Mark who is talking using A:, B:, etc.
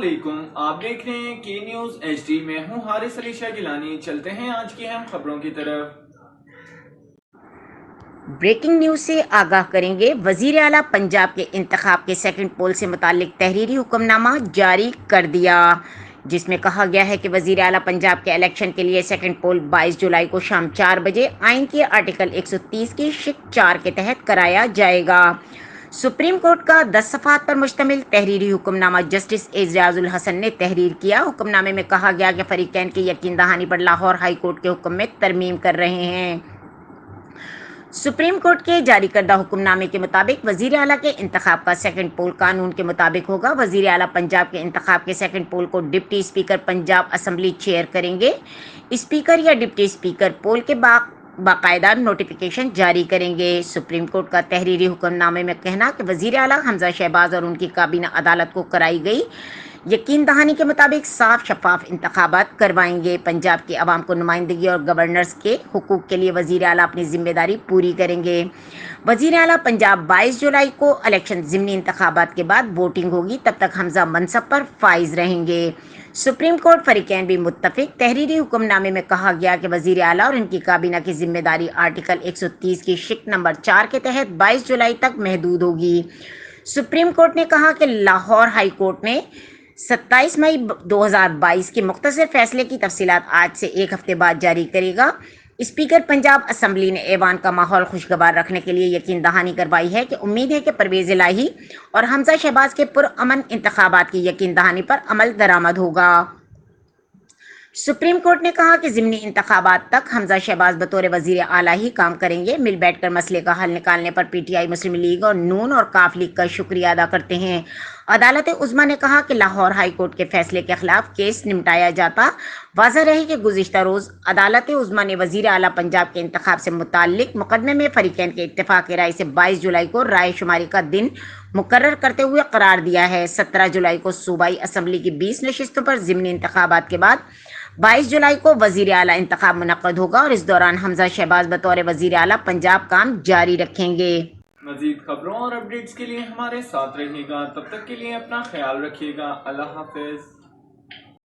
A: علیکم، آپ دیکھ رہے ہیں کی نیوز ایچ ڈی۔ میں ہوں حارث علی شاہ گیلانی۔ چلتے ہیں آج کی اہم خبروں کی طرف۔
B: بریکنگ نیوز سے آگاہ کریں گے۔ وزیر اعلیٰ پنجاب کے انتخاب کے سیکنڈ پول سے متعلق تحریری حکم نامہ جاری کر دیا، جس میں کہا گیا ہے کہ وزیر اعلیٰ پنجاب کے الیکشن کے لیے سیکنڈ پول 22 جولائی کو شام 4 بجے آئین کے آرٹیکل 130 کی شق 4 کے تحت کرایا جائے گا۔ سپریم کورٹ کا 10 صفحات پر مشتمل تحریری حکم نامہ جسٹس اعجاز الحسن نے تحریر کیا۔ حکم نامے میں کہا گیا کہ فریقین کی یقین دہانی پر لاہور ہائی کورٹ کے حکم میں ترمیم کر رہے ہیں۔ سپریم کورٹ کے جاری کردہ حکم نامے کے مطابق وزیر اعلیٰ کے انتخاب کا سیکنڈ پول قانون کے مطابق ہوگا۔ وزیر اعلیٰ پنجاب کے انتخاب کے سیکنڈ پول کو deputy speaker Punjab assembly chair کریں گے۔ اسپیکر یا ڈپٹی اسپیکر پول کے باقاعدہ نوٹیفیکیشن جاری کریں گے۔ سپریم کورٹ کا تحریری حکم نامے میں کہنا کہ وزیر اعلیٰ حمزہ شہباز اور ان کی کابینہ عدالت کو کرائی گئی یقین دہانی کے مطابق صاف شفاف انتخابات کروائیں گے۔ پنجاب کی عوام کو نمائندگی اور گورننس کے حقوق کے لیے وزیر اعلیٰ اپنی ذمہ داری پوری کریں گے۔ وزیر اعلیٰ پنجاب 22 جولائی کو الیکشن ضمنی انتخابات کے بعد ووٹنگ ہوگی، تب تک حمزہ منصب پر فائز رہیں گے۔ سپریم کورٹ فریقین بھی متفق۔ تحریری حکم نامے میں کہا گیا کہ وزیر اعلیٰ اور ان کی کابینہ کی ذمہ داری آرٹیکل 130 کی شق نمبر 4 کے تحت 22 جولائی تک محدود ہوگی۔ سپریم کورٹ نے کہا کہ لاہور ہائی کورٹ نے 27 مئی 2022 کے مختصر فیصلے کی تفصیلات آج سے ایک ہفتے بعد جاری کرے گا۔ اسپیکر پنجاب اسمبلی نے ایوان کا ماحول خوشگوار رکھنے کے لیے یقین دہانی کروائی ہے کہ امید ہے کہ پرویز الہی اور حمزہ شہباز کے پرامن انتخابات کی یقین دہانی پر عمل درآمد ہوگا۔ سپریم کورٹ نے کہا کہ ضمنی انتخابات تک حمزہ شہباز بطور وزیر اعلیٰ ہی کام کریں گے۔ مل بیٹھ کر مسئلے کا حل نکالنے پر P T I, Muslim league اور نون اور کاف لیگ کا شکریہ ادا کرتے ہیں۔ عدالت عظمیٰ نے کہا کہ لاہور ہائی کورٹ کے فیصلے کے خلاف کیس نمٹایا جاتا۔ واضح رہے کہ گزشتہ روز عدالت عظمیٰ نے وزیر اعلیٰ پنجاب کے انتخاب سے متعلق مقدمے میں فریقین کے اتفاق رائے سے 22 جولائی کو رائے شماری کا دن مقرر کرتے ہوئے قرار دیا ہے۔ 17 جولائی کو صوبائی اسمبلی کی 20 نشستوں پر ضمنی انتخابات کے بعد 22 جولائی کو وزیر اعلیٰ انتخاب منعقد ہوگا اور اس دوران حمزہ شہباز بطور وزیر اعلیٰ پنجاب کام جاری رکھیں گے۔
A: مزید خبروں اور اپڈیٹس کے لیے ہمارے ساتھ رہیے گا۔ تب تک کے لیے اپنا خیال رکھیے گا۔ اللہ حافظ۔